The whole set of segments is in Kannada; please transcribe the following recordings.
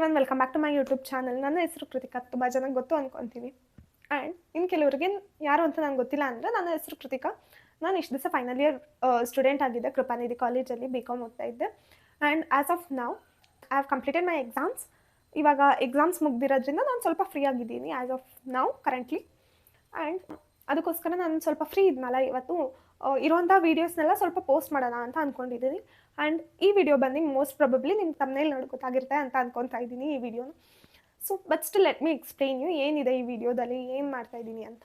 Everyone welcome back to my YouTube channel. ನನ್ನ ಹೆಸರು ಕೃತಿಕಾ, ತುಂಬ ಜನಕ್ಕೆ ಗೊತ್ತು ಅಂದ್ಕೊತೀನಿ. ಆ್ಯಂಡ್ ಇನ್ನು ಕೆಲವರಿಗೆ ಯಾರು ಅಂತ ನಂಗೆ ಗೊತ್ತಿಲ್ಲ ಅಂದರೆ, ನನ್ನ ಹೆಸರು ಕೃತಿಕಾ. ನಾನು ಇಷ್ಟು ದಿವಸ ಫೈನಲ್ ಇಯರ್ ಸ್ಟೂಡೆಂಟ್ ಆಗಿದ್ದೆ ಕೃಪಾನಿಧಿ ಕಾಲೇಜಲ್ಲಿ BCom ಓದ್ತಾ ಇದ್ದೆ. And as of now I have completed my exams. ಇವಾಗ ಎಕ್ಸಾಮ್ಸ್ ಮುಗ್ದಿರೋದ್ರಿಂದ ನಾನು ಸ್ವಲ್ಪ ಫ್ರೀ ಆಗಿದ್ದೀನಿ as of now currently. And ಅದಕ್ಕೋಸ್ಕರ ನಾನು ಸ್ವಲ್ಪ ಫ್ರೀ ಇದ್ನಲ್ಲ ಇವತ್ತು, ಇರುವಂಥ ವೀಡಿಯೋಸ್ನೆಲ್ಲ ಸ್ವಲ್ಪ ಪೋಸ್ಟ್ ಮಾಡೋಣ ಅಂತ ಅಂದ್ಕೊಂಡಿದ್ದೀನಿ. ಆ್ಯಂಡ್ ಈ ವಿಡಿಯೋ ಬಂದು ಮೋಸ್ಟ್ ಪ್ರಾಬಬ್ಲಿ ನಿಮ್ಮ ತಮ್ಮನೇಲಿ ನೋಡಿ ಗೊತ್ತಾಗಿರುತ್ತೆ ಅಂತ ಅಂದ್ಕೊತಾ ಇದ್ದೀನಿ ಈ ವಿಡಿಯೋನ. So but still let me explain you ಏನಿದೆ ಈ ವಿಡಿಯೋದಲ್ಲಿ, ಏನು ಮಾಡ್ತಾ ಇದ್ದೀನಿ ಅಂತ.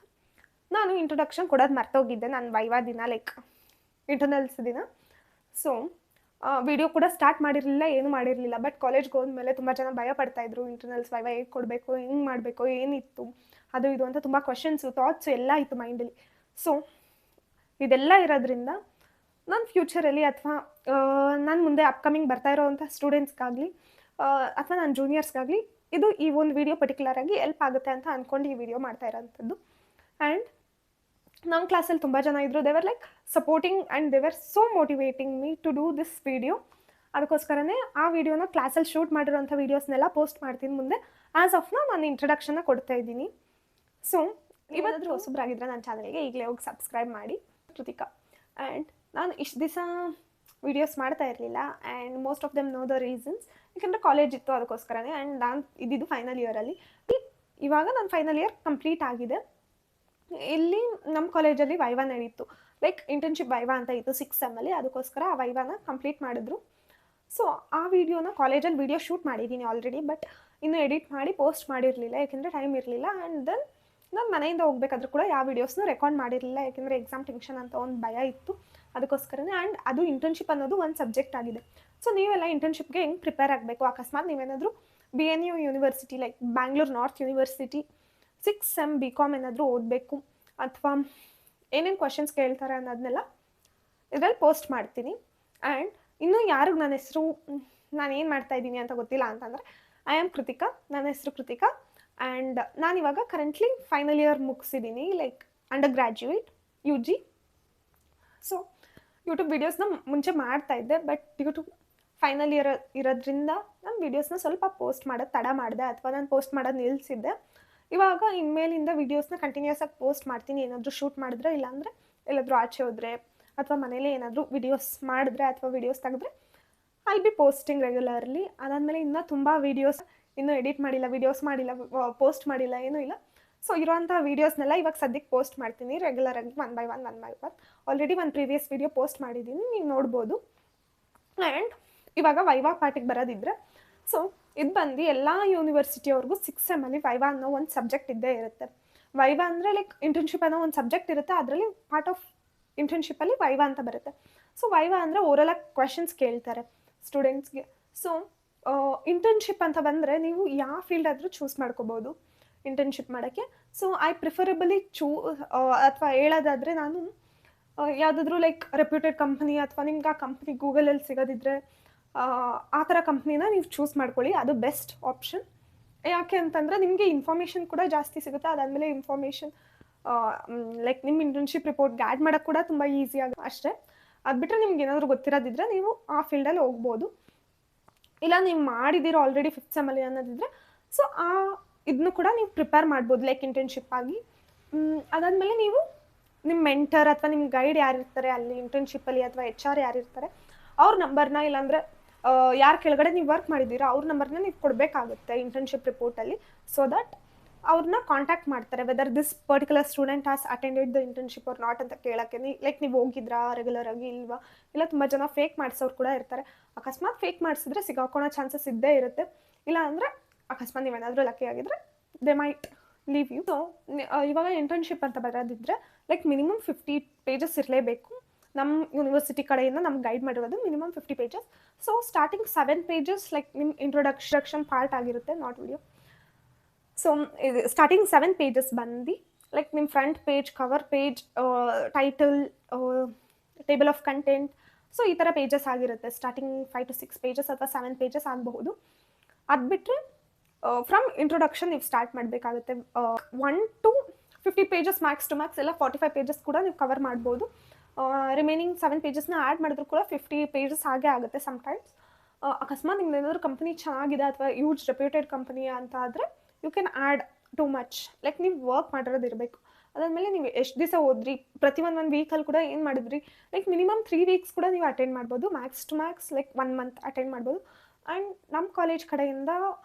ನಾನು ಇಂಟ್ರೊಡಕ್ಷನ್ ಕೊಡೋದು ಮರ್ತೋಗಿದ್ದೆ ನಾನು ವೈವಾ ದಿನ, ಲೈಕ್ ಇಂಟರ್ನಲ್ಸ್ ದಿನ. ಸೊ ವಿಡಿಯೋ ಕೂಡ ಸ್ಟಾರ್ಟ್ ಮಾಡಿರಲಿಲ್ಲ, ಏನು ಮಾಡಿರಲಿಲ್ಲ. ಬಟ್ ಕಾಲೇಜ್ಗೆ ಹೋದ್ಮೇಲೆ ತುಂಬ ಜನ ಭಯ ಪಡ್ತಾಯಿದ್ರು, ಇಂಟರ್ನಲ್ಸ್ ವೈವಾ ಹೇಗೆ ಕೊಡಬೇಕು, ಹೆಂಗೆ ಮಾಡಬೇಕು, ಏನಿತ್ತು ಅದು ಇದು ಅಂತ ತುಂಬ ಕ್ವಶನ್ಸು, ಥಾಟ್ಸು ಎಲ್ಲ ಇತ್ತು ಮೈಂಡಲ್ಲಿ. ಸೊ ಇದೆಲ್ಲ ಇರೋದ್ರಿಂದ ನಾನು ಫ್ಯೂಚರಲ್ಲಿ ಅಥವಾ ನಾನು ಮುಂದೆ ಅಪ್ಕಮಿಂಗ್ ಬರ್ತಾ ಇರೋವಂಥ ಸ್ಟೂಡೆಂಟ್ಸ್ಗಾಗಲಿ ಅಥವಾ ನನ್ನ ಜೂನಿಯರ್ಸ್ಗಾಗಲಿ ಈ ಒಂದು ವಿಡಿಯೋ ಪರ್ಟಿಕ್ಯುಲರಾಗಿ ಎಲ್ಪ್ ಆಗುತ್ತೆ ಅಂತ ಅಂದ್ಕೊಂಡು ಈ ವಿಡಿಯೋ ಮಾಡ್ತಾ ಇರೋವಂಥದ್ದು. ಆ್ಯಂಡ್ ನಮ್ಮ ಕ್ಲಾಸಲ್ಲಿ ತುಂಬ ಜನ ಇದ್ದರು, they're like supporting and they're so motivating me to do this video. ಅದಕ್ಕೋಸ್ಕರನೇ ಆ ವಿಡಿಯೋನ ಕ್ಲಾಸಲ್ಲಿ ಶೂಟ್ ಮಾಡಿರೋಂಥ ವೀಡಿಯೋಸ್ನೆಲ್ಲ ಪೋಸ್ಟ್ ಮಾಡ್ತೀನಿ ಮುಂದೆ. ಆ್ಯಸ್ ಆಫ್ ನಾನು ಇಂಟ್ರಡಕ್ಷನ್ನ ಕೊಡ್ತಾ ಇದ್ದೀನಿ. ಸೊ ಇವತ್ತು ಹೊಸಬ್ರಾಗಿದ್ದರೆ ನನ್ನ ಚಾನಲ್ಗೆ ಈಗಲೇ ಹೋಗಿ ಸಬ್ಸ್ಕ್ರೈಬ್ ಮಾಡಿ, ಕೃತಿಕಾ. ಆ್ಯಂಡ್ ನಾನು ಇಷ್ಟು ದಿವಸ ವೀಡಿಯೋಸ್ ಮಾಡ್ತಾ ಇರಲಿಲ್ಲ and most of them know the reasons, ಯಾಕೆಂದರೆ ಕಾಲೇಜ್ ಇತ್ತು ಅದಕ್ಕೋಸ್ಕರನೇ. ಆ್ಯಂಡ್ ನಾನು ಇದ್ದಿದ್ದು ಫೈನಲ್ ಇಯರಲ್ಲಿ. ಇವಾಗ ನನ್ನ ಫೈನಲ್ ಇಯರ್ ಕಂಪ್ಲೀಟ್ ಆಗಿದೆ. ಇಲ್ಲಿ ನಮ್ಮ ಕಾಲೇಜಲ್ಲಿ ವೈವಾ ನಡೀತು, ಲೈಕ್ ಇಂಟರ್ನ್ಶಿಪ್ ವೈವಾ ಅಂತ ಇತ್ತು 6th ಸೆಮ್ಮಲ್ಲಿ. ಅದಕ್ಕೋಸ್ಕರ ಆ ವೈವಾನ ಕಂಪ್ಲೀಟ್ ಮಾಡಿದ್ರು. ಸೊ ಆ ವಿಡಿಯೋನ ಕಾಲೇಜಲ್ಲಿ ವಿಡಿಯೋ ಶೂಟ್ ಮಾಡಿದ್ದೀನಿ ಆಲ್ರೆಡಿ, ಬಟ್ ಇನ್ನೂ ಎಡಿಟ್ ಮಾಡಿ ಪೋಸ್ಟ್ ಮಾಡಿರಲಿಲ್ಲ ಯಾಕೆಂದರೆ ಟೈಮ್ ಇರಲಿಲ್ಲ. ಆ್ಯಂಡ್ ದೆನ್ ನಾನು ಮನೆಯಿಂದ ಹೋಗ್ಬೇಕಾದ್ರೂ ಕೂಡ ಯಾವ ವೀಡಿಯೋಸ್ನೂ ರೆಕಾರ್ಡ್ ಮಾಡಿರಲಿಲ್ಲ, ಯಾಕೆಂದರೆ ಎಕ್ಸಾಮ್ ಟೆನ್ಷನ್ ಅಂತ ಒಂದು ಭಯ ಇತ್ತು ಅದಕ್ಕೋಸ್ಕರನೇ. ಆ್ಯಂಡ್ ಅದು ಇಂಟರ್ನ್ಶಿಪ್ ಅನ್ನೋದು ಒಂದು ಸಬ್ಜೆಕ್ಟ್ ಆಗಿದೆ. ಸೊ ನೀವೆಲ್ಲ ಇಂಟರ್ನ್ಶಿಪ್ಗೆ ಹೆಂಗೆ ಪ್ರಿಪೇರ್ ಆಗಬೇಕು, ಅಕಸ್ಮಾತ್ ನೀವೇನಾದರೂ BNU university like Bangalore north university 6th sem BCom ಏನಾದರೂ ಓದಬೇಕು ಅಥವಾ ಏನೇನು ಕ್ವಶನ್ಸ್ ಕೇಳ್ತಾರೆ ಅನ್ನೋದನ್ನೆಲ್ಲ ಇದರಲ್ಲಿ ಪೋಸ್ಟ್ ಮಾಡ್ತೀನಿ. ಆ್ಯಂಡ್ ಇನ್ನೂ ಯಾರಿಗೂ ನನ್ನ ಹೆಸರು ನಾನು ಏನು ಮಾಡ್ತಾಯಿದ್ದೀನಿ ಅಂತ ಗೊತ್ತಿಲ್ಲ ಅಂತಂದರೆ, ಐ ಆಮ್ ಕೃತಿಕಾ, ನನ್ನ ಹೆಸರು ಕೃತಿಕಾ. ಆ್ಯಂಡ್ ನಾನಿವಾಗ ಕರೆಂಟ್ಲಿ ಫೈನಲ್ ಇಯರ್ ಮುಗಿಸಿದ್ದೀನಿ, like under graduate UG. So YouTube ವೀಡಿಯೋಸ್ನ ಮುಂಚೆ ಮಾಡ್ತಾಯಿದ್ದೆ, but due to final year ಇರೋದ್ರಿಂದ ನಾನು ವೀಡಿಯೋಸ್ನ ಸ್ವಲ್ಪ ಪೋಸ್ಟ್ ಮಾಡೋದು ತಡ ಮಾಡಿದೆ, ಅಥವಾ ನಾನು ಪೋಸ್ಟ್ ಮಾಡೋದು ನಿಲ್ಲಿಸಿದ್ದೆ. ಇವಾಗ ಇನ್ಮೇಲಿಂದ ವೀಡಿಯೋಸ್ನ ಕಂಟಿನ್ಯೂಸ್ ಆಗಿ ಪೋಸ್ಟ್ ಮಾಡ್ತೀನಿ. ಏನಾದರೂ ಶೂಟ್ ಮಾಡಿದ್ರೆ, ಇಲ್ಲಾಂದರೆ ಎಲ್ಲಾದರೂ ಆಚೆ ಹೋದರೆ ಅಥವಾ ಮನೇಲಿ ಏನಾದರೂ ವೀಡಿಯೋಸ್ ಮಾಡಿದ್ರೆ ಅಥವಾ ವೀಡಿಯೋಸ್ ತೆಗೆದ್ರೆ ಐ ಬಿ ಪೋಸ್ಟಿಂಗ್ ರೆಗ್ಯುಲರ್ಲಿ. ಅದಾದಮೇಲೆ ಇನ್ನೂ ತುಂಬ ವೀಡಿಯೋಸ್ ಇನ್ನೂ ಎಡಿಟ್ ಮಾಡಿಲ್ಲ, ವೀಡಿಯೋಸ್ ಮಾಡಿಲ್ಲ, ಪೋಸ್ಟ್ ಮಾಡಿಲ್ಲ, ಏನೂ ಇಲ್ಲ. ಸೊ ಇರೋವಂಥ ವೀಡಿಯೋಸ್ನೆಲ್ಲ ಇವಾಗ ಸದ್ಯಕ್ಕೆ ಪೋಸ್ಟ್ ಮಾಡ್ತೀನಿ ರೆಗ್ಯುಲರಾಗಿ, ಒನ್ ಬೈ ಒನ್. ಆಲ್ರೆಡಿ ಒಂದು ಪ್ರೀವಿಯಸ್ ವೀಡಿಯೋ ಪೋಸ್ಟ್ ಮಾಡಿದ್ದೀನಿ, ನೀವು ನೋಡ್ಬೋದು. ಆ್ಯಂಡ್ ಇವಾಗ ವೈವಾ ಪಾರ್ಟಿಗೆ ಬರೋದಿದ್ರೆ, ಸೊ ಇದು ಬಂದು ಎಲ್ಲ ಯೂನಿವರ್ಸಿಟಿಯವ್ರಿಗೂ 6th ಸೆಮ್ಮಲ್ಲಿ ವೈವಾ ಅನ್ನೋ ಒಂದು ಸಬ್ಜೆಕ್ಟ್ ಇದ್ದೇ ಇರುತ್ತೆ. ವೈವಾ ಅಂದರೆ ಲೈಕ್ ಇಂಟರ್ನ್ಶಿಪ್ ಅನ್ನೋ ಒಂದು ಸಬ್ಜೆಕ್ಟ್ ಇರುತ್ತೆ, ಅದರಲ್ಲಿ ಪಾರ್ಟ್ ಆಫ್ ಇಂಟರ್ನ್ಶಿಪ್ಪಲ್ಲಿ ವೈವಾ ಅಂತ ಬರುತ್ತೆ. ಸೊ ವೈವಾ ಅಂದರೆ ಓರಲಾಗಿ ಕ್ವೆಶನ್ಸ್ ಕೇಳ್ತಾರೆ ಸ್ಟೂಡೆಂಟ್ಸ್ಗೆ. ಸೊ ಇಂಟರ್ನ್ಶಿಪ್ ಅಂತ ಬಂದರೆ ನೀವು ಯಾವ ಫೀಲ್ಡ್ ಆದರೂ ಚೂಸ್ ಮಾಡ್ಕೋಬೋದು ಇಂಟರ್ನ್ಶಿಪ್ ಮಾಡೋಕ್ಕೆ. ಸೊ ಐ ಪ್ರಿಫರಬಲಿ ಅಥವಾ ಹೇಳೋದಾದರೆ ನಾನು ಯಾವುದಾದ್ರೂ ಲೈಕ್ ರೆಪ್ಯೂಟೆಡ್ ಕಂಪ್ನಿ ಅಥವಾ ನಿಮ್ಗೆ ಆ ಕಂಪ್ನಿ ಗೂಗಲಲ್ಲಿ ಸಿಗೋದಿದ್ರೆ ಆ ಥರ ಕಂಪ್ನಿನ ನೀವು ಚೂಸ್ ಮಾಡ್ಕೊಳ್ಳಿ, ಅದು ಬೆಸ್ಟ್ ಆಪ್ಷನ್. ಯಾಕೆ ಅಂತಂದರೆ ನಿಮಗೆ ಇನ್ಫಾರ್ಮೇಷನ್ ಕೂಡ ಜಾಸ್ತಿ ಸಿಗುತ್ತೆ. ಅದಾದಮೇಲೆ ಇನ್ಫಾರ್ಮೇಷನ್ ಲೈಕ್ ನಿಮ್ಮ ಇಂಟರ್ನ್ಶಿಪ್ ರಿಪೋರ್ಟ್ಗೆ ಆ್ಯಡ್ ಮಾಡೋಕ್ಕೆ ಕೂಡ ತುಂಬ ಈಸಿಯಾಗಿ ಅಷ್ಟೇ. ಅದು ಬಿಟ್ಟರೆ ನಿಮ್ಗೆ ಏನಾದರೂ ಗೊತ್ತಿರೋದಿದ್ರೆ ನೀವು ಆ ಫೀಲ್ಡಲ್ಲಿ ಹೋಗ್ಬೋದು. ಇಲ್ಲ ನೀವು ಮಾಡಿದ್ದೀರೋ ಆಲ್ರೆಡಿ 5th ಸೆಮ್ಮಲ್ಲಿ ಅನ್ನೋದಿದ್ರೆ, ಸೊ ಇದನ್ನು ಕೂಡ ನೀವು ಪ್ರಿಪೇರ್ ಮಾಡ್ಬೋದು ಲೈಕ್ ಇಂಟರ್ನ್ಶಿಪ್ ಆಗಿ. ಅದಾದಮೇಲೆ ನೀವು ನಿಮ್ಮ ಮೆಂಟರ್ ಅಥವಾ ನಿಮ್ಮ ಗೈಡ್ ಯಾರಿರ್ತಾರೆ ಅಲ್ಲಿ ಇಂಟರ್ನ್ಶಿಪ್ಪಲ್ಲಿ ಅಥವಾ HR ಯಾರಿರ್ತಾರೆ ಅವ್ರ ನಂಬರ್ನ, ಇಲ್ಲಾಂದರೆ ಯಾರು ಕೆಳಗಡೆ ನೀವು ವರ್ಕ್ ಮಾಡಿದ್ದೀರಾ ಅವ್ರ ನಂಬರ್ನ ನೀವು ಕೊಡಬೇಕಾಗುತ್ತೆ ಇಂಟರ್ನ್ಶಿಪ್ ರಿಪೋರ್ಟಲ್ಲಿ. ಸೊ ದಟ್ ಅವ್ರನ್ನ ಕಾಂಟ್ಯಾಕ್ಟ್ ಮಾಡ್ತಾರೆ whether this particular student has attended the internship or not ಅಂತ ಕೇಳೋಕ್ಕೆ. ಲೈಕ್ ನೀವು ಹೋಗಿದ್ರಾ ರೆಗ್ಯುಲರಾಗಿ ಇಲ್ವಾ, ಇಲ್ಲ ತುಂಬ ಜನ ಫೇಕ್ ಮಾಡಿಸೋರು ಕೂಡ ಇರ್ತಾರೆ. ಅಕಸ್ಮಾತ್ ಫೇಕ್ ಮಾಡಿಸಿದ್ರೆ ಸಿಗಾಕೊಳ್ಳೋ ಚಾನ್ಸಸ್ ಇದ್ದೇ ಇರುತ್ತೆ. ಇಲ್ಲ ಅಂದರೆ ಅಕಸ್ಮಾತ್ ನೀವೇನಾದರೂ ಲಕ್ಕಿ ಆಗಿದ್ರೆ they might leave you. So ಇವಾಗ ಇಂಟರ್ನ್ಶಿಪ್ ಅಂತ ಬರೋದಿದ್ರೆ ಲೈಕ್ ಮಿನಿಮಮ್ 50 ಪೇಜಸ್ ಇರಲೇಬೇಕು. ನಮ್ಮ ಯೂನಿವರ್ಸಿಟಿ ಕಡೆಯಿಂದ ನಮ್ಗೆ ಗೈಡ್ ಮಾಡಿರೋದು minimum 50 pages. So starting 7 pages like ನಿಮ್ಮ ಇಂಟ್ರೊಡಕ್ಷನ್ ಪಾರ್ಟ್ ಆಗಿರುತ್ತೆ, ನಾಟ್ ವಿಡಿಯೋ. ಸೊ ಇದು ಸ್ಟಾರ್ಟಿಂಗ್ 7 ಪೇಜಸ್ ಬಂದು ಲೈಕ್ ನಿಮ್ಮ front page, cover page, title, table of content, so ಈ ಥರ ಪೇಜಸ್ ಆಗಿರುತ್ತೆ. ಸ್ಟಾರ್ಟಿಂಗ್ 5 to 6 ಪೇಜಸ್ ಅಥವಾ 7 ಪೇಜಸ್ ಆಗಬಹುದು. ಅದು ಬಿಟ್ಟರೆ ಫ್ರಮ್ ಇಂಟ್ರೊಡಕ್ಷನ್ ನೀವು ಸ್ಟಾರ್ಟ್ ಮಾಡಬೇಕಾಗುತ್ತೆ. 1 to 50 pages max to max, ಎಲ್ಲ 45 ಪೇಜಸ್ ಕೂಡ ನೀವು ಕವರ್ ಮಾಡ್ಬೋದು. ರಿಮೈನಿಂಗ್ 7 ಪೇಜಸ್ನ ಆ್ಯಡ್ ಮಾಡಿದ್ರು ಕೂಡ 50 ಪೇಜಸ್ ಹಾಗೆ ಆಗುತ್ತೆ ಸಮ್ಟೈಮ್ಸ್. ಅಕಸ್ಮಾತ್ ನಿಮ್ದು ಏನಾದರೂ ಕಂಪ್ನಿ ಚೆನ್ನಾಗಿದೆ ಅಥವಾ ಯೂಜ್ ರೆಪ್ಯೂಟೆಡ್ ಕಂಪನಿ ಅಂತ ಆದರೆ you can add too much. Like ನೀವು ವರ್ಕ್ ಮಾಡಿರೋದು ಇರಬೇಕು. ಅದಾದಮೇಲೆ ನೀವು ಎಷ್ಟು ದಿವಸ ಓದ್ರಿ, ಪ್ರತಿ ಒಂದು ವೀಕಲ್ಲಿ ಕೂಡ ಏನು ಮಾಡಿದ್ರಿ, ಲೈಕ್ ಮಿನಿಮಮ್ 3 ವೀಕ್ಸ್ ಕೂಡ ನೀವು ಅಟೆಂಡ್ ಮಾಡ್ಬೋದು, max to max like 1 month attend ಮಾಡ್ಬೋದು. ಆ್ಯಂಡ್ ನಮ್ಮ ಕಾಲೇಜ್ ಕಡೆಯಿಂದ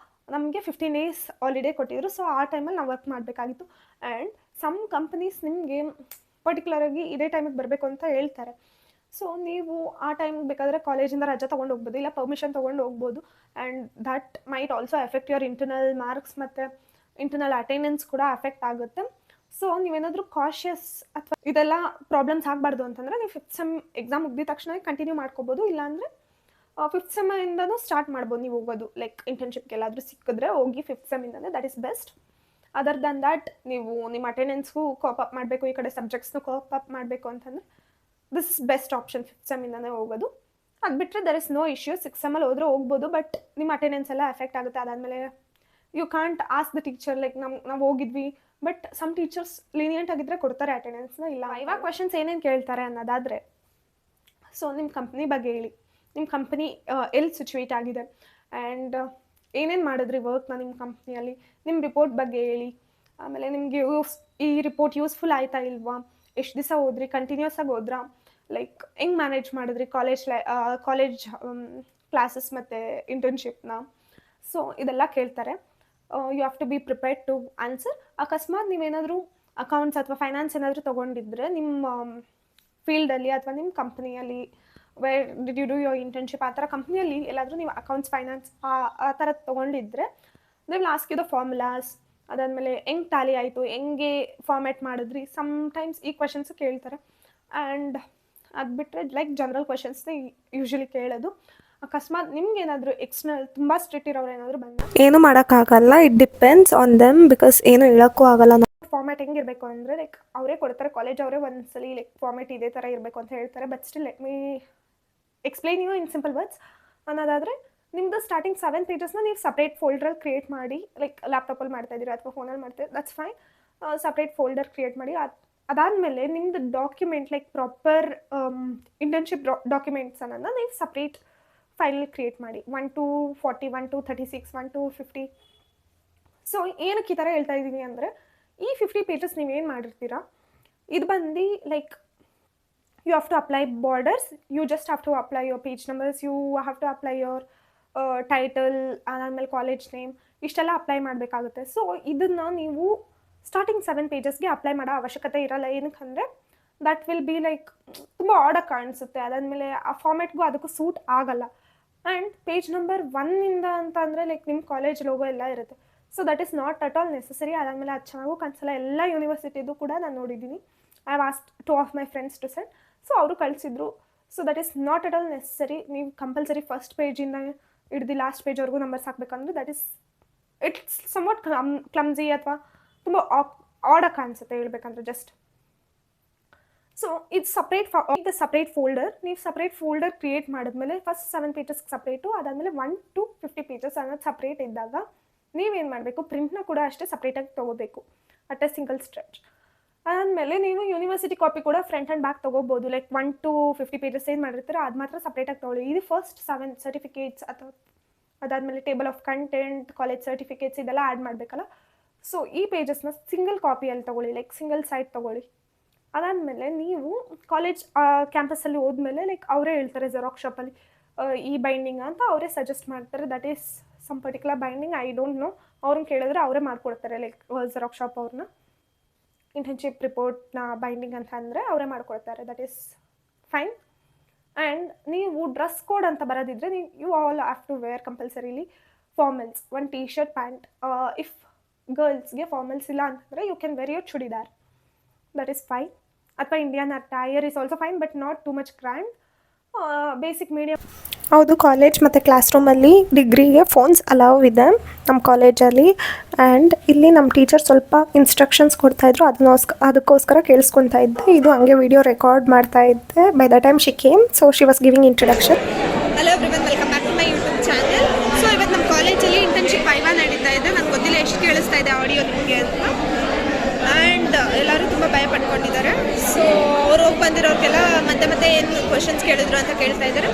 ನಮಗೆ 15 ಡೇಸ್ ಹಾಲಿಡೇ ಕೊಟ್ಟಿದ್ರು. ಸೊ ಆ ಟೈಮಲ್ಲಿ ನಾವು ವರ್ಕ್ ಮಾಡಬೇಕಾಗಿತ್ತು. ಆ್ಯಂಡ್ ಸಮ್ ಕಂಪನೀಸ್ ನಿಮಗೆ ಪರ್ಟಿಕ್ಯುಲರಾಗಿ ಇದೇ ಟೈಮಿಗೆ ಬರಬೇಕು ಅಂತ ಹೇಳ್ತಾರೆ. ಸೊ ನೀವು ಆ ಟೈಮಿಗೆ ಬೇಕಾದರೆ ಕಾಲೇಜಿಂದ ರಜೆ ತೊಗೊಂಡು ಹೋಗ್ಬೋದು, ಇಲ್ಲ ಪರ್ಮಿಷನ್ ತೊಗೊಂಡು ಹೋಗ್ಬೋದು. And that might also effect your internal marks ಮತ್ತು ಇಂಟರ್ನಲ್ ಅಟೆಂಡೆನ್ಸ್ ಕೂಡ ಅಫೆಕ್ಟ್ ಆಗುತ್ತೆ. ಸೊ ನೀವೇನಾದರೂ ಕಾಷಿಯಸ್ ಅಥವಾ ಇದೆಲ್ಲ ಪ್ರಾಬ್ಲಮ್ಸ್ ಆಗಬಾರ್ದು ಅಂತಂದರೆ ನೀವು 5th ಸೆಮ್ ಎಕ್ಸಾಮ್ ಮುಗಿದ ತಕ್ಷಣ ಕಂಟಿನ್ಯೂ ಮಾಡ್ಕೋಬೋದು. ಇಲ್ಲಾಂದರೆ 5th ಸೆಮ್ಮಿಂದನೂ ಸ್ಟಾರ್ಟ್ ಮಾಡ್ಬೋದು ನೀವು ಹೋಗೋದು. ಲೈಕ್ ಇಂಟರ್ನ್ಶಿಪ್ಗೆ ಎಲ್ಲಾದರೂ ಸಿಕ್ಕಿದ್ರೆ ಹೋಗಿ 5th ಸೆಮ್ಮಿಂದನೇ, that is best. Other than that ನೀವು ನಿಮ್ಮ ಅಟೆಂಡೆನ್ಸ್ಗೂ ಕೋಪ್ ಅಪ್ ಮಾಡಬೇಕು, ಈ ಕಡೆ ಸಬ್ಜೆಕ್ಟ್ಸ್ನೂ ಕೋಪ್ ಅಪ್ ಮಾಡಬೇಕು ಅಂತಂದರೆ this is best option 5th ಸೆಮ್ಮಿಂದನೇ ಹೋಗೋದು. ಅದು ಬಿಟ್ಟರೆ there is no issue. 6th ಸೆಮ್ಮಲ್ಲಿ ಹೋದ್ರೆ ಹೋಗ್ಬೋದು, ಬಟ್ ನಿಮ್ಮ ಅಟೆಂಡೆನ್ಸ್ ಎಲ್ಲ ಎಫೆಕ್ಟ್ ಆಗುತ್ತೆ. ಅದಾದಮೇಲೆ you can't ask the teacher like ನಾವು ಹೋಗಿದ್ವಿ, ಬಟ್ ಸಮ್ ಟೀಚರ್ಸ್ ಲೀನಿಯಂಟ್ ಆಗಿದ್ದರೆ ಕೊಡ್ತಾರೆ ಅಟೆಂಡೆನ್ಸ್ನ, ಇಲ್ಲ ಇವಾಗ ಕ್ವೆಶನ್ಸ್ ಏನೇನು ಕೇಳ್ತಾರೆ ಅನ್ನೋದಾದರೆ, ಸೊ ನಿಮ್ಮ ಕಂಪ್ನಿ ಬಗ್ಗೆ ಹೇಳಿ, ನಿಮ್ಮ ಕಂಪ್ನಿ ಎಲ್ಲಿ ಸಿಚುವೇಟ್ ಆಗಿದೆ, ಆ್ಯಂಡ್ ಏನೇನು ಮಾಡಿದ್ರಿ ವರ್ಕ್ನ ನಿಮ್ಮ ಕಂಪ್ನಿಯಲ್ಲಿ, ನಿಮ್ಮ ರಿಪೋರ್ಟ್ ಬಗ್ಗೆ ಹೇಳಿ. ಆಮೇಲೆ ನಿಮಗೆ ಈ ರಿಪೋರ್ಟ್ ಯೂಸ್ಫುಲ್ ಆಯಿತಾ ಇಲ್ವಾ, ಎಷ್ಟು ದಿವಸ ಹೋದ್ರಿ, ಕಂಟಿನ್ಯೂಸ್ ಆಗಿ ಹೋದ್ರಾ, ಲೈಕ್ ಹೆಂಗೆ ಮ್ಯಾನೇಜ್ ಮಾಡಿದ್ರಿ ಕಾಲೇಜ್ ಕ್ಲಾಸಸ್ ಮತ್ತು ಇಂಟರ್ನ್ಶಿಪ್ನ. ಸೊ ಇದೆಲ್ಲ ಕೇಳ್ತಾರೆ. You have to be prepared to answer. ಅಕಸ್ಮಾತ್ ನೀವೇನಾದರೂ ಅಕೌಂಟ್ಸ್ ಅಥವಾ ಫೈನಾನ್ಸ್ ಏನಾದರೂ ತೊಗೊಂಡಿದ್ರೆ ನಿಮ್ಮ ಫೀಲ್ಡಲ್ಲಿ ಅಥವಾ ನಿಮ್ಮ ಕಂಪ್ನಿಯಲ್ಲಿ where did you do your internship, ಆ ಥರ ಕಂಪ್ನಿಯಲ್ಲಿ ಎಲ್ಲಾದರೂ ನೀವು ಅಕೌಂಟ್ಸ್ ಫೈನಾನ್ಸ್ ಆ ಥರದ್ದು ತೊಗೊಂಡಿದ್ರೆ they will ask you the formulas. ಅದಾದಮೇಲೆ ಹೆಂಗೆ ಟ್ಯಾಲಿ ಆಯಿತು, ಹೆಂಗೆ ಫಾರ್ಮ್ಯಾಟ್ ಮಾಡಿದ್ರಿ, ಸಮ್ಟೈಮ್ಸ್ ಈ ಕ್ವೆಶನ್ಸು ಕೇಳ್ತಾರೆ. ಆ್ಯಂಡ್ ಅದು ಬಿಟ್ಟರೆ ಲೈಕ್ ಜನರಲ್ ಕ್ವೆಶನ್ಸ್ನೇ ಯೂಶ್ವಲಿ ಕೇಳೋದು. ಅಕಸ್ಮಾತ್ ನಿಮ್ಗೆ ಏನಾದರೂ ಎಕ್ಸ್ಟರ್ನಲ್ ತುಂಬ ಸ್ಟ್ರಿಕ್ಟ್ ಇರೋರು ಏನಾದರೂ ಬಂದ ಏನು ಮಾಡೋಕ್ಕಾಗಲ್ಲ, it depends on them, because ಏನು ಹೇಳೋಕ್ಕೂ ಆಗಲ್ಲ. ಫಾರ್ಮ್ಯಾಟ್ ಹೆಂಗಿರಬೇಕು ಅಂದರೆ ಲೈಕ್ ಅವರೇ ಕೊಡ್ತಾರೆ, ಕಾಲೇಜ್ ಅವರೇ ಒಂದ್ಸಲಿ ಲೈಕ್ ಫಾರ್ಮ್ಯಾಟ್ ಇದೇ ಥರ ಇರಬೇಕು ಅಂತ ಹೇಳ್ತಾರೆ. But still let me explain you in simple words ಅನ್ನೋದಾದರೆ, ನಿಮ್ಮದು ಸ್ಟಾರ್ಟಿಂಗ್ 7 ಪೇಜಸ್ನ ನೀವು ಸಪ್ರೇಟ್ ಫೋಲ್ಡ್ರಲ್ಲಿ ಕ್ರಿಯೇಟ್ ಮಾಡಿ, ಲೈಕ್ ಲ್ಯಾಪ್ಟಾಪಲ್ಲಿ ಮಾಡ್ತಾಯಿದ್ದೀರಾ ಅಥವಾ ಫೋನಲ್ಲಿ ಮಾಡ್ತೀರಾ, that's fine. Separate folder create ಮಾಡಿ. ಅದಾದಮೇಲೆ ನಿಮ್ಮದು document like proper internship documents ಅನ್ನೋದನ್ನ ನೀವು ಸಪ್ರೇಟ್ ಫೈಲ್ ಕ್ರಿಯೇಟ್ ಮಾಡಿ. 1 to 40, 1 to 36, 1 to 50. ಸೊ ಏನಕ್ಕೆ ಈ ಥರ ಹೇಳ್ತಾ ಇದ್ದೀನಿ ಅಂದರೆ, ಈ 50 ಪೇಜಸ್ ನೀವೇನು ಮಾಡಿರ್ತೀರಾ, ಇದು ಬಂದು like you have to apply borders, you just have to apply your page numbers, you have to apply your title, ಅದಾದಮೇಲೆ ಕಾಲೇಜ್ ನೇಮ್, ಇಷ್ಟೆಲ್ಲ ಅಪ್ಲೈ ಮಾಡಬೇಕಾಗುತ್ತೆ. ಸೊ ಇದನ್ನು ನೀವು ಸ್ಟಾರ್ಟಿಂಗ್ 7 ಪೇಜಸ್ಗೆ ಅಪ್ಲೈ ಮಾಡೋ ಅವಶ್ಯಕತೆ ಇರಲ್ಲ. ಏನಕ್ಕಂದರೆ ದಟ್ ವಿಲ್ ಬಿ ಲೈಕ್ ತುಂಬ ಆಡಾಗಿ ಕಾಣಿಸುತ್ತೆ. ಅದಾದಮೇಲೆ ಆ ಫಾರ್ಮ್ಯಾಟ್ಗೂ ಅದಕ್ಕೂ ಸೂಟ್ ಆಗಲ್ಲ. ಆ್ಯಂಡ್ ಪೇಜ್ ನಂಬರ್ 1 ಅಂತ ಅಂದರೆ ಲೈಕ್ ನಿಮ್ಮ ಕಾಲೇಜ್ ಲೋಗೋ ಎಲ್ಲ ಇರುತ್ತೆ. So that is not at all necessary. ಅದಾದಮೇಲೆ ಅದು ಚೆನ್ನಾಗೂ ಕಾಣಿಸಲ್ಲ. ಎಲ್ಲ ಯೂನಿವರ್ಸಿಟಿದು ಕೂಡ ನಾನು ನೋಡಿದ್ದೀನಿ. I have asked 2 of my friends to send. So ಅವರು ಕಳಿಸಿದ್ರು. So that is not at all necessary. ನೀವು ಕಂಪಲ್ಸರಿ ಫಸ್ಟ್ ಪೇಜಿಂದ ಹಿಡ್ದು ಲಾಸ್ಟ್ ಪೇಜ್ವರೆಗೂ ನಂಬರ್ಸ್ ಹಾಕಬೇಕಂದ್ರೆ that is it's somewhat clumsy ಅಥವಾ ತುಂಬ ಆಡಾಗಿ ಕಾಣಿಸುತ್ತೆ ಹೇಳ್ಬೇಕಂದ್ರೆ ಜಸ್ಟ್. ಸೊ ಇದು ಸಪ್ರೇಟ್ ಫೋಲ್ಡರ್. ನೀವು ಸಪ್ರೇಟ್ ಫೋಲ್ಡರ್ ಕ್ರಿಯೇಟ್ ಮಾಡಿದ್ಮೇಲೆ ಫಸ್ಟ್ 7 ಪೇಜಸ್ಗೆ ಸಪ್ರೇಟು, ಅದಾದಮೇಲೆ 1 to 50 ಪೇಜಸ್ ಅನ್ನೋದು ಸಪ್ರೇಟ್ ಇದ್ದಾಗ ನೀವೇನು ಮಾಡಬೇಕು, ಪ್ರಿಂಟ್ನ ಕೂಡ ಅಷ್ಟೇ ಸಪ್ರೇಟಾಗಿ ತೊಗೋಬೇಕು ಅಟ್ ಎ ಸಿಂಗಲ್ ಸ್ಟ್ರೆಚ್. ಅದಾದಮೇಲೆ ನೀವು ಯೂನಿವರ್ಸಿಟಿ ಕಾಪಿ ಕೂಡ ಫ್ರಂಟ್ ಆ್ಯಂಡ್ ಬ್ಯಾಕ್ ತೊಗೋಬೋದು. ಲೈಕ್ 1 to 50 ಪೇಜಸ್ ಏನು ಮಾಡಿರ್ತೀರೋ ಅದು ಮಾತ್ರ ಸಪ್ರೇಟಾಗಿ ತೊಗೊಳ್ಳಿ. ಇದು ಫಸ್ಟ್ 7 ಸರ್ಟಿಫಿಕೇಟ್ಸ್ ಅಥವಾ ಅದಾದಮೇಲೆ table of content, college certificates ಇದೆಲ್ಲ ಆ್ಯಡ್ ಮಾಡಬೇಕಲ್ಲ. ಸೊ ಈ ಪೇಜಸ್ನ ಸಿಂಗಲ್ ಕಾಪಿಯಲ್ಲಿ ತೊಗೊಳ್ಳಿ, ಲೈಕ್ ಸಿಂಗಲ್ ಸೈಡ್ ತೊಗೊಳ್ಳಿ. ಅದಾದಮೇಲೆ ನೀವು ಕಾಲೇಜ್ ಕ್ಯಾಂಪಸ್ಸಲ್ಲಿ ಹೋದ್ಮೇಲೆ ಲೈಕ್ ಅವರೇ ಹೇಳ್ತಾರೆ ಜೆರಾಕ್ಸ್ ಶಾಪಲ್ಲಿ ಈ ಬೈಂಡಿಂಗ್ ಅಂತ ಅವರೇ ಸಜೆಸ್ಟ್ ಮಾಡ್ತಾರೆ. That is some particular binding, I don't know. ಅವ್ರನ್ನ ಕೇಳಿದ್ರೆ ಅವರೇ ಮಾಡಿಕೊಡ್ತಾರೆ. ಲೈಕ್ ಜೆರಾಕ್ಸ್ ಶಾಪ್ ಅವ್ರನ್ನ ಇಂಟರ್ನ್ಶಿಪ್ ರಿಪೋರ್ಟ್ನ ಬೈಂಡಿಂಗ್ ಅಂತ ಅಂದರೆ ಅವರೇ ಮಾಡಿಕೊಡ್ತಾರೆ. That is fine. ಆ್ಯಂಡ್ ನೀವು ಡ್ರೆಸ್ ಕೋಡ್ ಅಂತ ಬರೋದಿದ್ರೆ you all have to wear ಕಂಪಲ್ಸರಿಲಿ ಫಾರ್ಮಲ್ಸ್, 1 ಟೀ-ಶರ್ಟ್ ಪ್ಯಾಂಟ್. ಇಫ್ ಗರ್ಲ್ಸ್ಗೆ ಫಾರ್ಮಲ್ಸ್ ಇಲ್ಲ ಅಂತಂದರೆ you can wear your churidar, that is fine. ಅಥವಾ Indian attire is also fine, but not too much grand. Basic medium. ಹೌದು, ಕಾಲೇಜ್ ಮತ್ತು ಕ್ಲಾಸ್ ರೂಮಲ್ಲಿ ಡಿಗ್ರಿಗೆ ಫೋನ್ಸ್ ಅಲೌವ್ ಇದೆ ನಮ್ಮ ಕಾಲೇಜಲ್ಲಿ. ಆ್ಯಂಡ್ ಇಲ್ಲಿ ನಮ್ಮ ಟೀಚರ್ ಸ್ವಲ್ಪ ಇನ್ಸ್ಟ್ರಕ್ಷನ್ಸ್ ಕೊಡ್ತಾಯಿದ್ರು, ಅದಕ್ಕೋಸ್ಕರ ಕೇಳಿಸ್ಕೊತಾ ಇದ್ದೆ. ಇದು ಹಂಗೆ ವಿಡಿಯೋ ರೆಕಾರ್ಡ್ ಮಾಡ್ತಾ ಇದ್ದೆ. By the time she came, so she was giving introduction. Hello everyone, welcome back to my YouTube channel. So ಇವತ್ತು ನಮ್ಮ ಕಾಲೇಜಲ್ಲಿ ಇಂಟರ್ನ್ಶಿಪ್ ವೈವಾ ನಡೀತಾ ಇದೆ. ನನಗೆ ಗೊತ್ತಿಲ್ಲ ಎಷ್ಟು ಕೇಳಿಸ್ತಾ ಇದೆ ಆಡಿಯೋ ನಿಮಗೆ ಅಂತ. ಆ್ಯಂಡ್ ಎಲ್ಲರೂ ತುಂಬ ಭಯ ಪಡ್ಕೊಂಡಿದ್ದಾರೆ. ಸೊ ಅವ್ರು ಹೋಗಿ ಬಂದಿರೋರಿಗೆಲ್ಲ ಮತ್ತೆ ಏನು ಕ್ವಶನ್ಸ್ ಕೇಳಿದ್ರು ಅಂತ ಕೇಳ್ತಾ ಇದ್ದಾರೆ.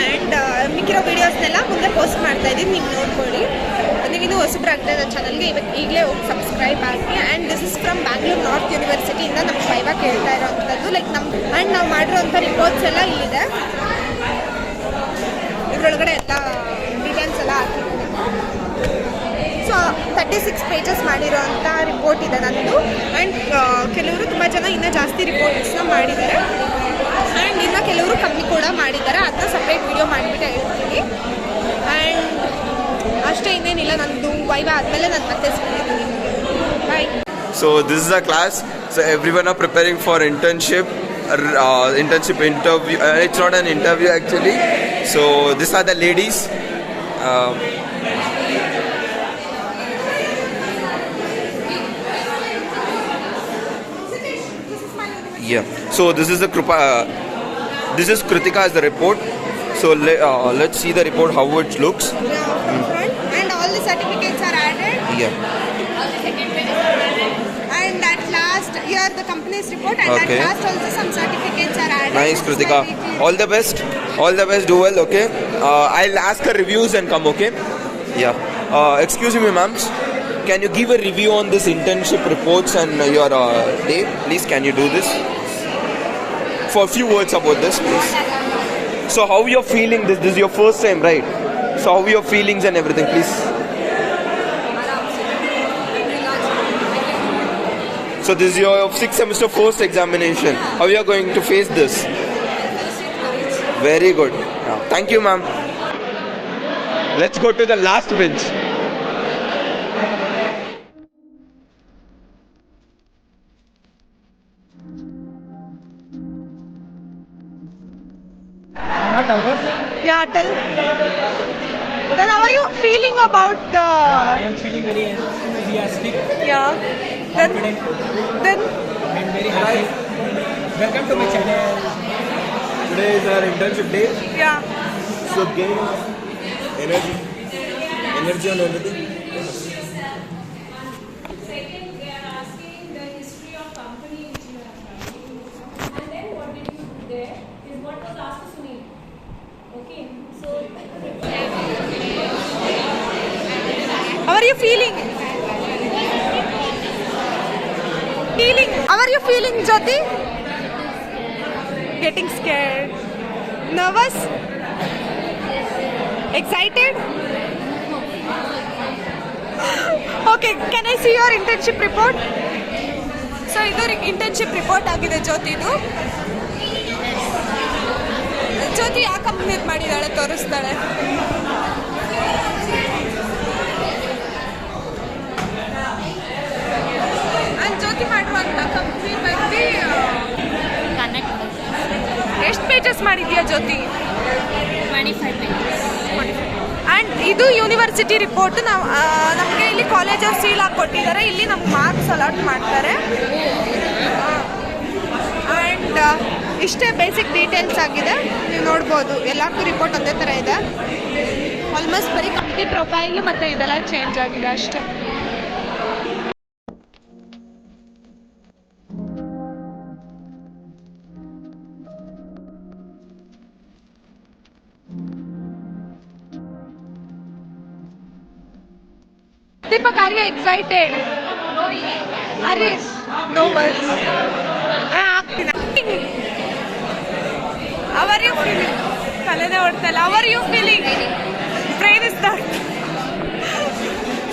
ಆ್ಯಂಡ್ ಮಿಕ್ಕಿರೋ ವೀಡಿಯೋಸ್ನೆಲ್ಲ ಮುಂದೆ ಪೋಸ್ಟ್ ಮಾಡ್ತಾ ಇದ್ದೀನಿ, ನೀವು ನೋಡ್ಕೊಳ್ಳಿ. ನೀವಿನ್ನೂ ಹೊಸಬ್ರಾಗ್ತಾ ಇದೆ ಚಾನಲ್ಗೆ ಈಗಲೇ ಹೋಗಿ ಸಬ್ಸ್ಕ್ರೈಬ್ ಆಗಿ. And this is from Bangalore north ಯೂನಿವರ್ಸಿಟಿಯಿಂದ ನಮ್ಮ ವೈವಾ ಕೇಳ್ತಾ ಇರೋವಂಥದ್ದು. ಲೈಕ್ ಆ್ಯಂಡ್ ನಾವು ಮಾಡಿರೋವಂಥ ರಿಪೋರ್ಟ್ಸ್ ಎಲ್ಲ ಇಲ್ಲಿದೆ, ಇದರೊಳಗಡೆ ಎಲ್ಲ ಡೀಟೇಲ್ಸ್ ಎಲ್ಲ ಹಾಕಿದ್ದೀನಿ. ಸೊ 36 ಪೇಜಸ್ ಮಾಡಿರೋವಂಥ ರಿಪೋರ್ಟ್ ಇದೆ ನನ್ನದು. ಆ್ಯಂಡ್ ಕೆಲವರು ತುಂಬ ಜನ ಇನ್ನೂ ಜಾಸ್ತಿ ರಿಪೋರ್ಟ್ಸ್ನ ಮಾಡಿದ್ದಾರೆ, ಆ್ಯಂಡ್ ಇನ್ನು ಕೆಲವರು ಕಮ್ಮಿ ಕೂಡ ಮಾಡಿದ್ದಾರೆ. ಅದನ್ನ ಸಪ್ರೇಟ್ ವಿಡಿಯೋ ಮಾಡಿಬಿಟ್ಟು ಹೇಳ್ತೀನಿ. ಆ್ಯಂಡ್ ಅಷ್ಟೇ, ಇನ್ನೇನಿಲ್ಲ. ನಂದು ವೈವಾ ಆದಮೇಲೆ ನಾನು ಮತ್ತೆ ಸಿಗ್ತೀನಿ. ಬಾಯ್. So this is a class. So everyone are preparing for internship interview. It's not an interview actually. So these are the ladies. Yeah. So this is the this is Kritika as the report. So let's see the report how it looks. And all the certificates are added. Yeah. And at last, here the company's report. And Okay. at last also some certificates are added. Nice, This is Kritika. my weekly. All the best. All the best. Do well. Okay. I'll ask her reviews and come. Okay. Yeah. Excuse me, ma'am. Can you give a review on this internship reports and your day? Please, can you do this? For a few words about this, please. So, how you're feeling? This is your first time, right? So, how your feelings and everything, please. So, this is your 6th semester first examination. How you are going to face this? Very good. Thank you, ma'am. Let's go to the last bench. Yeah, tell. Then how are you feeling about the... I am feeling very enthusiastic, Yeah. confident, Then and very happy. Welcome to my channel. Today is our internship day. yeah. So gain energy on everything. Second, they are asking the history of company which you have done. And then what did you do there is what was asked to Sunil. Okay, so How are you feeling? How are you feeling, Jyoti? Getting scared. Nervous? Excited? Okay, can I see your internship report? So ಇದು internship report ಆಗಿದೆ ಜ್ಯೋತಿದು. ಜ್ಯೋತಿ ಯಾವ ಕಂಪ್ನಿದು ಮಾಡಿದ್ದಾಳೆ ತೋರಿಸ್ತಾಳೆ. ಜ್ಯೋತಿ ಮಾಡುವಂಥ ಕಂಪ್ನಿ ಬಂದು ಎಷ್ಟು ಪೇಜಸ್ ಮಾಡಿದ್ಯಾ ಜ್ಯೋತಿ? 25 pages. ಆ್ಯಂಡ್ ಇದು ಯೂನಿವರ್ಸಿಟಿ ರಿಪೋರ್ಟ್. ನಾವು ನಮಗೆ ಇಲ್ಲಿ ಕಾಲೇಜಲ್ಲಿ ಸೀಲ್ ಹಾಕಿ ಕೊಟ್ಟಿದ್ದಾರೆ. ಇಲ್ಲಿ ನಮ್ಗೆ ಮಾರ್ಕ್ಸ್ ಅಲಾಟ್ ಮಾಡ್ತಾರೆ. ಆ್ಯಂಡ್ ಇಷ್ಟೇ ಬೇಸಿಕ್ ಡೀಟೇಲ್ಸ್ ಆಗಿದೆ, ನೀವು ನೋಡ್ಬೋದು. ಎಲ್ಲರಿಗೂ ರಿಪೋರ್ಟ್ ಒಂದೇ ಥರ ಇದೆ. ಆಲ್ಮೋಸ್ಟ್ ಬರೀ ಕಂಪ್ನಿ ಪ್ರೊಫೈಲ್ ಮತ್ತು ಇದೆಲ್ಲ ಚೇಂಜ್ ಆಗಿದೆ ಅಷ್ಟೇ. Deepak, are you excited? Harish, no words. How are you feeling? ತಲೆನೇ ಹೊಡ್ತಲ್ಲ. How are you feeling? Brain is start.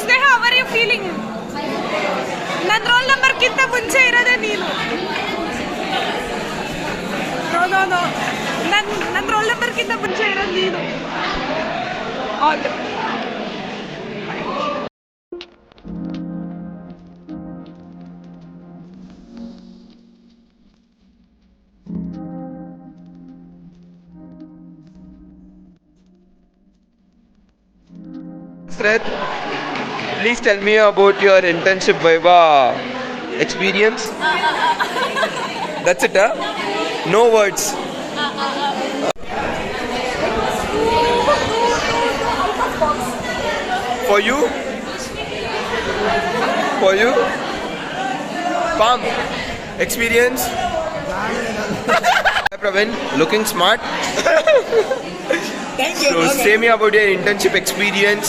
Sneha, how are you feeling? ನನ್ನ ರೋಲ್ ನಂಬರ್ಗಿಂತ ಮುಂಚೆ ಇರೋದೇ ನೀನು. ನೋ ನನ್ನ ರೋಲ್ ನಂಬರ್ಗಿಂತ ಮುಂಚೆ ಇರೋದು ನೀನು. All Sred, please tell me about your internship Viva experience. That's it, huh? No words. For you? For you? Palm. Experience? Hi Praveen, looking smart. Thank you. So say me about your internship experience.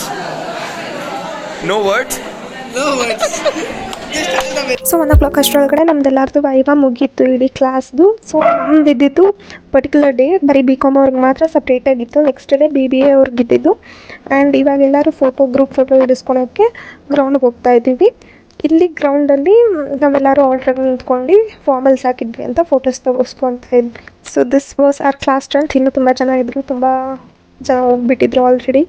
No words? No words. Just all the best. So 1 o'clock ಅಷ್ಟರೊಳಗಡೆ ನಮ್ದೆಲ್ಲರದು ವೈವಾ ಮುಗೀತು ಇಡೀ ಕ್ಲಾಸ್ದು. ಸೊ ನಮ್ದು ಇದ್ದಿದ್ದು ಪರ್ಟಿಕ್ಯುಲರ್ ಡೇ ಬರೀ BCom ಅವ್ರಿಗೆ ಮಾತ್ರ ಸಪ್ರೇಟಾಗಿತ್ತು. ನೆಕ್ಸ್ಟ್ ಡೇ BBA ಅವ್ರಿಗೆ ಇದ್ದಿದ್ದು. ಆ್ಯಂಡ್ ಇವಾಗ ಎಲ್ಲರೂ ಗ್ರೂಪ್ ಫೋಟೋ ಹಿಡಿಸ್ಕೊಳೋಕ್ಕೆ ಗ್ರೌಂಡ್ಗೆ ಹೋಗ್ತಾ ಇದ್ದೀವಿ. ಇಲ್ಲಿ ಗ್ರೌಂಡಲ್ಲಿ ನಾವೆಲ್ಲರೂ ಆರ್ಡ್ರಾಗಿ ನಿಂತ್ಕೊಂಡು ಫಾರ್ಮಲ್ಸ್ ಹಾಕಿದ್ವಿ ಅಂತ ಫೋಟೋಸ್ ತೆಗೆಸ್ಕೊತಾ ಇದ್ವಿ. So this was our class 12. ಇನ್ನೂ ತುಂಬ ಜನ ಇದ್ದರು, ತುಂಬ ಜನ ಹೋಗ್ಬಿಟ್ಟಿದ್ರು ಆಲ್ರೆಡಿ.